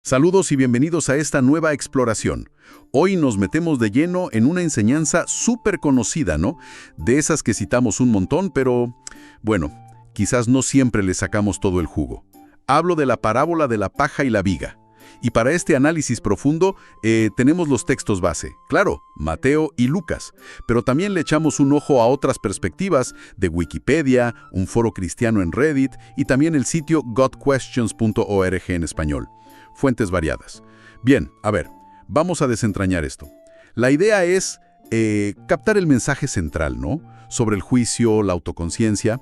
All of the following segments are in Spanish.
Saludos y bienvenidos a esta nueva exploración. Hoy nos metemos de lleno en una enseñanza súper conocida, ¿no? De esas que citamos un montón, pero, bueno, quizás no siempre le sacamos todo el jugo. Hablo de la parábola de la paja y la viga. Y para este análisis profundo tenemos los textos base, claro, Mateo y Lucas, pero también le echamos un ojo a otras perspectivas de Wikipedia, un foro cristiano en Reddit y también el sitio godquestions.org en español. Fuentes variadas. Bien, a ver, vamos a desentrañar esto. La idea es captar el mensaje central, ¿no? Sobre el juicio, la autoconciencia,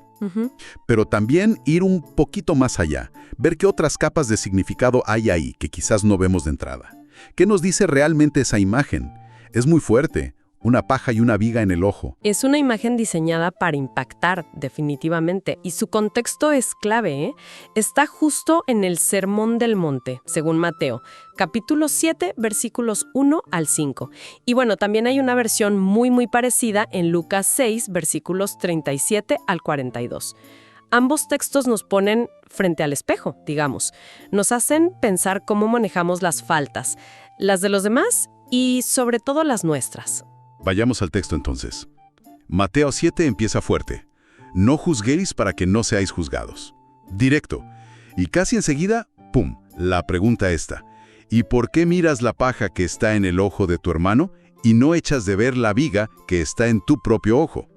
pero también ir un poquito más allá, ver qué otras capas de significado hay ahí que quizás no vemos de entrada. ¿Qué nos dice realmente esa imagen? Es muy fuerte. Una paja y una viga en el ojo. Es una imagen diseñada para impactar, definitivamente, y su contexto es clave, ¿eh? Está justo en el Sermón del Monte, según Mateo, capítulo 7, versículos 1 al 5. Y bueno, también hay una versión muy parecida en Lucas 6, versículos 37 al 42. Ambos textos nos ponen frente al espejo, digamos. Nos hacen pensar cómo manejamos las faltas, las de los demás y sobre todo las nuestras. Vayamos al texto entonces. Mateo 7 empieza fuerte. No juzguéis para que no seáis juzgados. Directo. Y casi enseguida, ¡pum!, la pregunta esta. ¿Y por qué miras la paja que está en el ojo de tu hermano y no echas de ver la viga que está en tu propio ojo?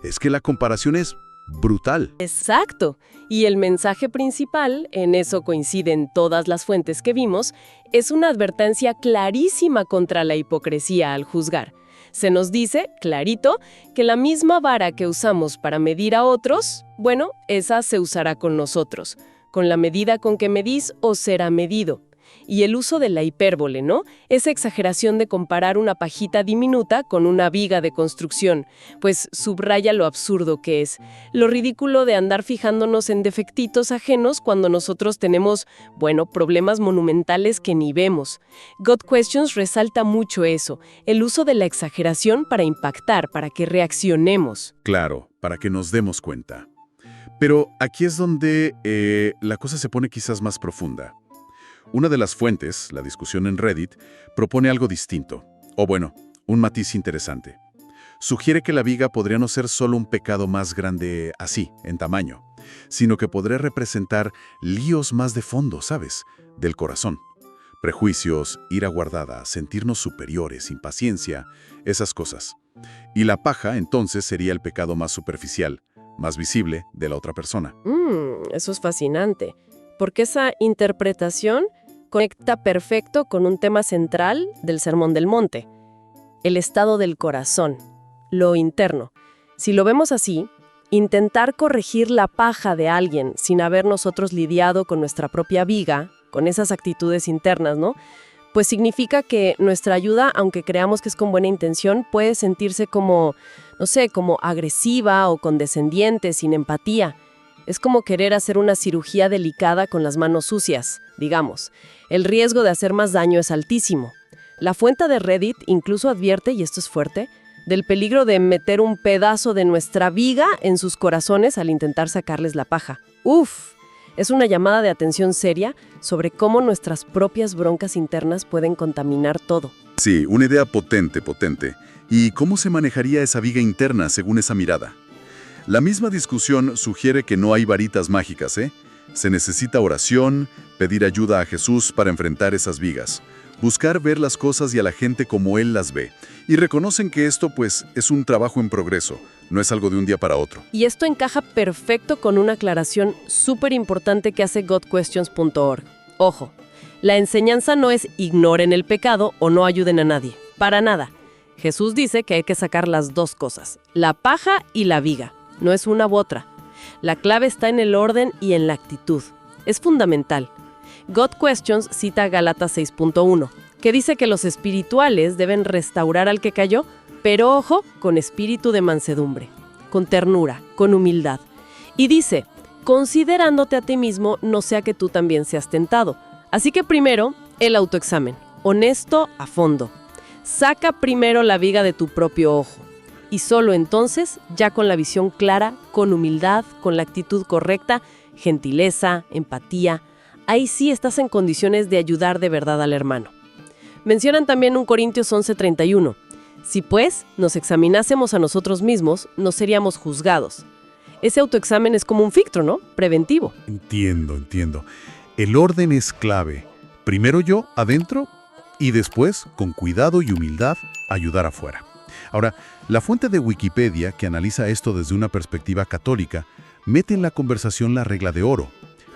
Es que la comparación es brutal. Exacto. Y el mensaje principal, en eso coinciden todas las fuentes que vimos, es una advertencia clarísima contra la hipocresía al juzgar. Se nos dice, clarito, que la misma vara que usamos para medir a otros, bueno, esa se usará con nosotros. Con la medida con que medís os será medido. Y el uso de la hipérbole, ¿no? Esa exageración de comparar una pajita diminuta con una viga de construcción, pues subraya lo absurdo que es. Lo ridículo de andar fijándonos en defectitos ajenos cuando nosotros tenemos, bueno, problemas monumentales que ni vemos. God Questions resalta mucho eso, el uso de la exageración para impactar, para que reaccionemos. Claro, para que nos demos cuenta. Pero aquí es donde la cosa se pone quizás más profunda. Una de las fuentes, la discusión en Reddit, propone algo distinto, o bueno, un matiz interesante. Sugiere que la viga podría no ser solo un pecado más grande así, en tamaño, sino que podría representar líos más de fondo, ¿sabes?, del corazón. Prejuicios, ira guardada, sentirnos superiores, impaciencia, esas cosas. Y la paja, entonces, sería el pecado más superficial, más visible de la otra persona. Eso es fascinante, porque esa interpretación conecta perfecto con un tema central del Sermón del Monte, el estado del corazón, lo interno. Si lo vemos así, intentar corregir la paja de alguien sin haber nosotros lidiado con nuestra propia viga, con esas actitudes internas, ¿no?, pues significa que nuestra ayuda, aunque creamos que es con buena intención, puede sentirse como, no sé, como agresiva o condescendiente, sin empatía. Es como querer hacer una cirugía delicada con las manos sucias, digamos. El riesgo de hacer más daño es altísimo. La fuente de Reddit incluso advierte, y esto es fuerte, del peligro de meter un pedazo de nuestra viga en sus corazones al intentar sacarles la paja. ¡Uf! Es una llamada de atención seria sobre cómo nuestras propias broncas internas pueden contaminar todo. Sí, una idea potente. ¿Y cómo se manejaría esa viga interna según esa mirada? La misma discusión sugiere que no hay varitas mágicas, ¿eh? Se necesita oración, pedir ayuda a Jesús para enfrentar esas vigas, buscar ver las cosas y a la gente como Él las ve. Y reconocen que esto, pues, es un trabajo en progreso, no es algo de un día para otro. Y esto encaja perfecto con una aclaración súper importante que hace godquestions.org. Ojo, la enseñanza no es ignoren el pecado o no ayuden a nadie, para nada. Jesús dice que hay que sacar las dos cosas, la paja y la viga. No es una u otra. La clave está en el orden y en la actitud. Es fundamental. God Questions cita Gálatas 6.1, que dice que los espirituales deben restaurar al que cayó, pero ojo, con espíritu de mansedumbre, con ternura, con humildad. Y dice, considerándote a ti mismo, no sea que tú también seas tentado. Así que primero, el autoexamen, honesto a fondo. Saca primero la viga de tu propio ojo. Y solo entonces, ya con la visión clara, con humildad, con la actitud correcta, gentileza, empatía, ahí sí estás en condiciones de ayudar de verdad al hermano. Mencionan también 1 Corintios 11:31. Si pues nos examinásemos a nosotros mismos, no seríamos juzgados. Ese autoexamen es como un filtro, ¿no? Preventivo. Entiendo. El orden es clave. Primero yo, adentro, y después, con cuidado y humildad, ayudar afuera. Ahora, la fuente de Wikipedia, que analiza esto desde una perspectiva católica, mete en la conversación la regla de oro,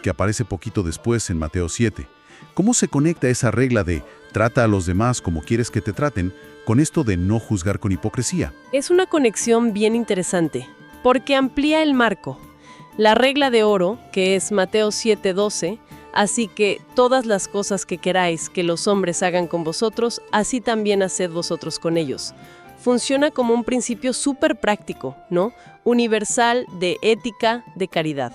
que aparece poquito después en Mateo 7. ¿Cómo se conecta esa regla de trata a los demás como quieres que te traten con esto de no juzgar con hipocresía? Es una conexión bien interesante, porque amplía el marco. La regla de oro, que es Mateo 7:12, así que todas las cosas que queráis que los hombres hagan con vosotros, así también haced vosotros con ellos. Funciona como un principio súper práctico, ¿no? Universal de ética, de caridad.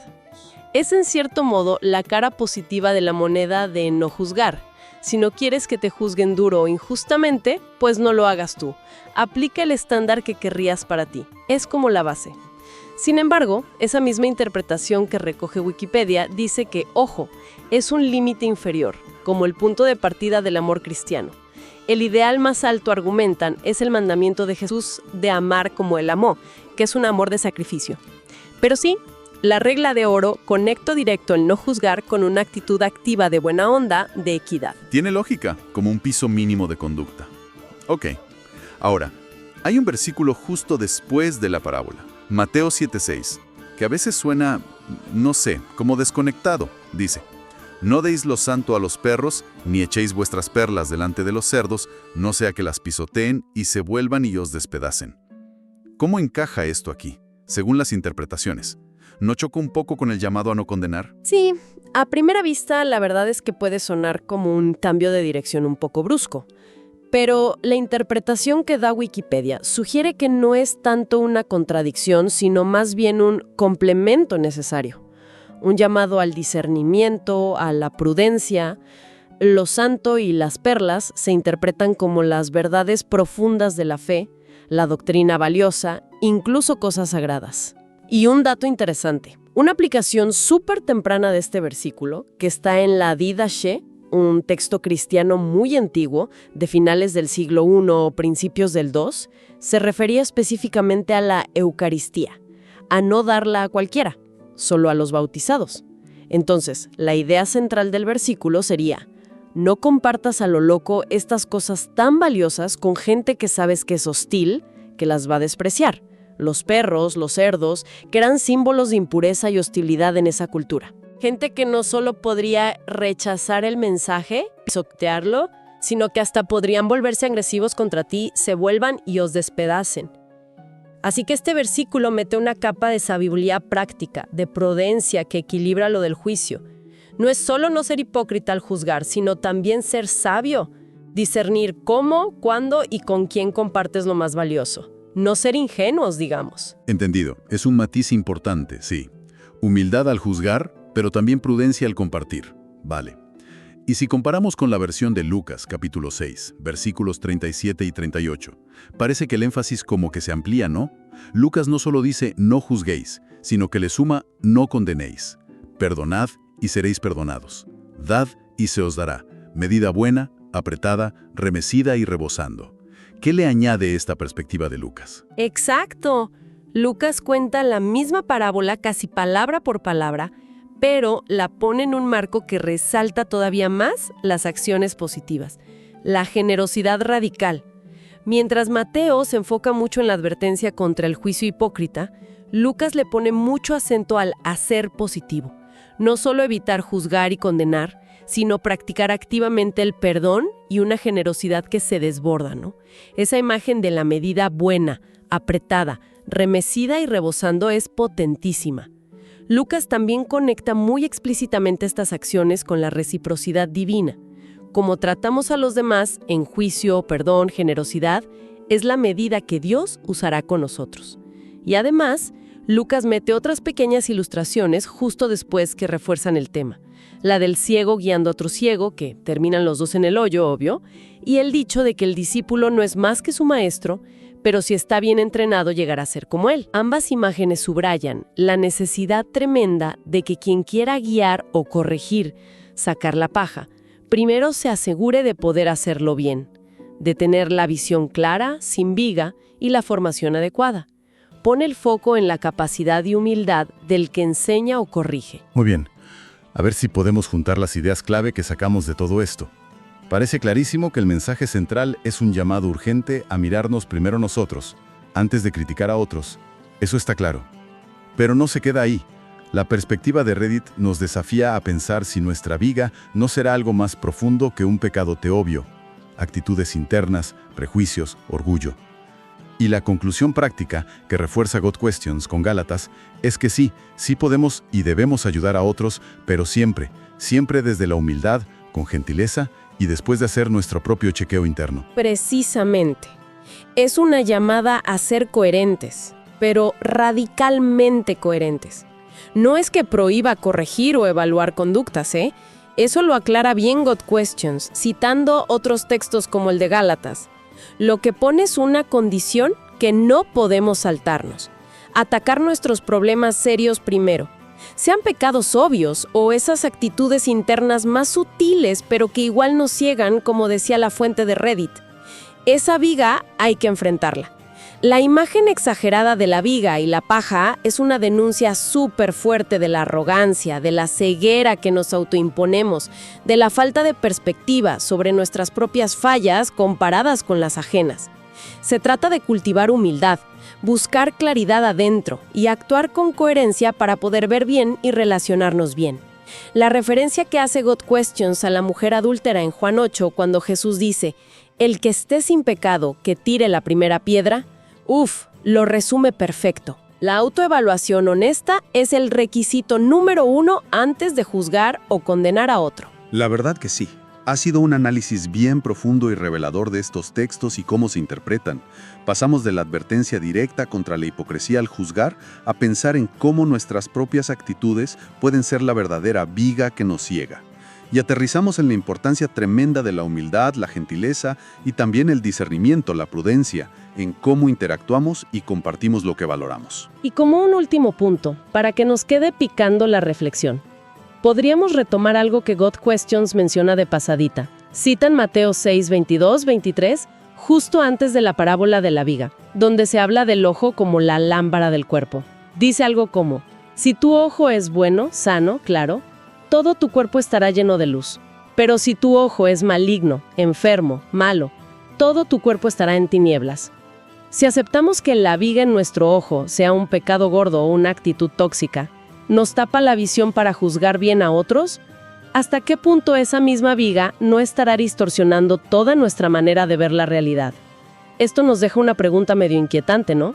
Es en cierto modo la cara positiva de la moneda de no juzgar. Si no quieres que te juzguen duro o injustamente, pues no lo hagas tú. Aplica el estándar que querrías para ti. Es como la base. Sin embargo, esa misma interpretación que recoge Wikipedia dice que, ojo, es un límite inferior, como el punto de partida del amor cristiano. El ideal más alto, argumentan, es el mandamiento de Jesús de amar como Él amó, que es un amor de sacrificio. Pero sí, la regla de oro conecta directo el no juzgar con una actitud activa de buena onda, de equidad. Tiene lógica, como un piso mínimo de conducta. Ok. Ahora, hay un versículo justo después de la parábola, Mateo 7:6, que a veces suena, no sé, como desconectado. Dice: no deis lo santo a los perros, ni echéis vuestras perlas delante de los cerdos, no sea que las pisoteen y se vuelvan y os despedacen. ¿Cómo encaja esto aquí, según las interpretaciones? ¿No choca un poco con el llamado a no condenar? Sí, a primera vista la verdad es que puede sonar como un cambio de dirección un poco brusco. Pero la interpretación que da Wikipedia sugiere que no es tanto una contradicción, sino más bien un complemento necesario. Un llamado al discernimiento, a la prudencia. Lo santo y las perlas se interpretan como las verdades profundas de la fe, la doctrina valiosa, incluso cosas sagradas. Y un dato interesante, una aplicación súper temprana de este versículo, que está en la Didache, un texto cristiano muy antiguo, de finales del siglo I o principios del II, se refería específicamente a la Eucaristía, a no darla a cualquiera, solo a los bautizados. Entonces, la idea central del versículo sería: no compartas a lo loco estas cosas tan valiosas con gente que sabes que es hostil, que las va a despreciar. Los perros, los cerdos, que eran símbolos de impureza y hostilidad en esa cultura. Gente que no solo podría rechazar el mensaje, pisotearlo, sino que hasta podrían volverse agresivos contra ti, se vuelvan y os despedacen. Así que este versículo mete una capa de sabiduría práctica, de prudencia que equilibra lo del juicio. No es solo no ser hipócrita al juzgar, sino también ser sabio, discernir cómo, cuándo y con quién compartes lo más valioso. No ser ingenuos, digamos. Entendido. Es un matiz importante, sí. Humildad al juzgar, pero también prudencia al compartir. Vale. Y si comparamos con la versión de Lucas, capítulo 6, versículos 37 y 38, parece que el énfasis como que se amplía, ¿no? Lucas no solo dice no juzguéis, sino que le suma no condenéis. Perdonad y seréis perdonados. Dad y se os dará. Medida buena, apretada, remecida y rebosando. ¿Qué le añade esta perspectiva de Lucas? Exacto. Lucas cuenta la misma parábola casi palabra por palabra, pero la pone en un marco que resalta todavía más las acciones positivas, la generosidad radical. Mientras Mateo se enfoca mucho en la advertencia contra el juicio hipócrita, Lucas le pone mucho acento al hacer positivo. No solo evitar juzgar y condenar, sino practicar activamente el perdón y una generosidad que se desborda, ¿no? Esa imagen de la medida buena, apretada, remecida y rebosando es potentísima. Lucas también conecta muy explícitamente estas acciones con la reciprocidad divina. Como tratamos a los demás en juicio, perdón, generosidad, es la medida que Dios usará con nosotros. Y además, Lucas mete otras pequeñas ilustraciones justo después que refuerzan el tema. La del ciego guiando a otro ciego, que terminan los dos en el hoyo, obvio, y el dicho de que el discípulo no es más que su maestro, pero si está bien entrenado llegará a ser como él. Ambas imágenes subrayan la necesidad tremenda de que quien quiera guiar o corregir sacar la paja, primero se asegure de poder hacerlo bien, de tener la visión clara, sin viga y la formación adecuada. Pone el foco en la capacidad y humildad del que enseña o corrige. Muy bien. A ver si podemos juntar las ideas clave que sacamos de todo esto. Parece clarísimo que el mensaje central es un llamado urgente a mirarnos primero nosotros, antes de criticar a otros. Eso está claro. Pero no se queda ahí. La perspectiva de Reddit nos desafía a pensar si nuestra viga no será algo más profundo que un pecado teobio, actitudes internas, prejuicios, orgullo. Y la conclusión práctica que refuerza God Questions con Gálatas es que sí podemos y debemos ayudar a otros, pero siempre desde la humildad, con gentileza y después de hacer nuestro propio chequeo interno. Precisamente. Es una llamada a ser coherentes, pero radicalmente coherentes. No es que prohíba corregir o evaluar conductas, ¿eh? Eso lo aclara bien God Questions, citando otros textos como el de Gálatas. Lo que pone es una condición que no podemos saltarnos. Atacar nuestros problemas serios primero. Sean pecados obvios o esas actitudes internas más sutiles, pero que igual nos ciegan, como decía la fuente de Reddit. Esa viga hay que enfrentarla. La imagen exagerada de la viga y la paja es una denuncia súper fuerte de la arrogancia, de la ceguera que nos autoimponemos, de la falta de perspectiva sobre nuestras propias fallas comparadas con las ajenas. Se trata de cultivar humildad, buscar claridad adentro y actuar con coherencia para poder ver bien y relacionarnos bien. La referencia que hace God Questions a la mujer adúltera en Juan 8, cuando Jesús dice, «El que esté sin pecado, que tire la primera piedra», lo resume perfecto. La autoevaluación honesta es el requisito número 1 antes de juzgar o condenar a otro. La verdad que sí. Ha sido un análisis bien profundo y revelador de estos textos y cómo se interpretan. Pasamos de la advertencia directa contra la hipocresía al juzgar a pensar en cómo nuestras propias actitudes pueden ser la verdadera viga que nos ciega. Y aterrizamos en la importancia tremenda de la humildad, la gentileza y también el discernimiento, la prudencia, en cómo interactuamos y compartimos lo que valoramos. Y como un último punto, para que nos quede picando la reflexión, podríamos retomar algo que God Questions menciona de pasadita. Citan Mateo 6, 22, 23, justo antes de la parábola de la viga, donde se habla del ojo como la lámpara del cuerpo. Dice algo como, si tu ojo es bueno, sano, claro, todo tu cuerpo estará lleno de luz. Pero si tu ojo es maligno, enfermo, malo, todo tu cuerpo estará en tinieblas. Si aceptamos que la viga en nuestro ojo sea un pecado gordo o una actitud tóxica, ¿nos tapa la visión para juzgar bien a otros? ¿Hasta qué punto esa misma viga no estará distorsionando toda nuestra manera de ver la realidad? Esto nos deja una pregunta medio inquietante, ¿no?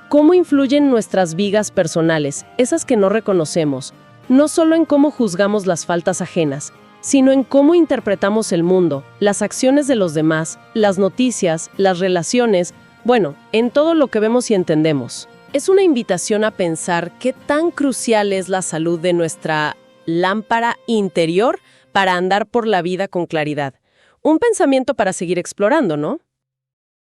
¿Cómo influyen nuestras vigas personales, esas que no reconocemos, no solo en cómo juzgamos las faltas ajenas, sino en cómo interpretamos el mundo, las acciones de los demás, las noticias, las relaciones, bueno, en todo lo que vemos y entendemos? Es una invitación a pensar qué tan crucial es la salud de nuestra lámpara interior para andar por la vida con claridad. Un pensamiento para seguir explorando, ¿no?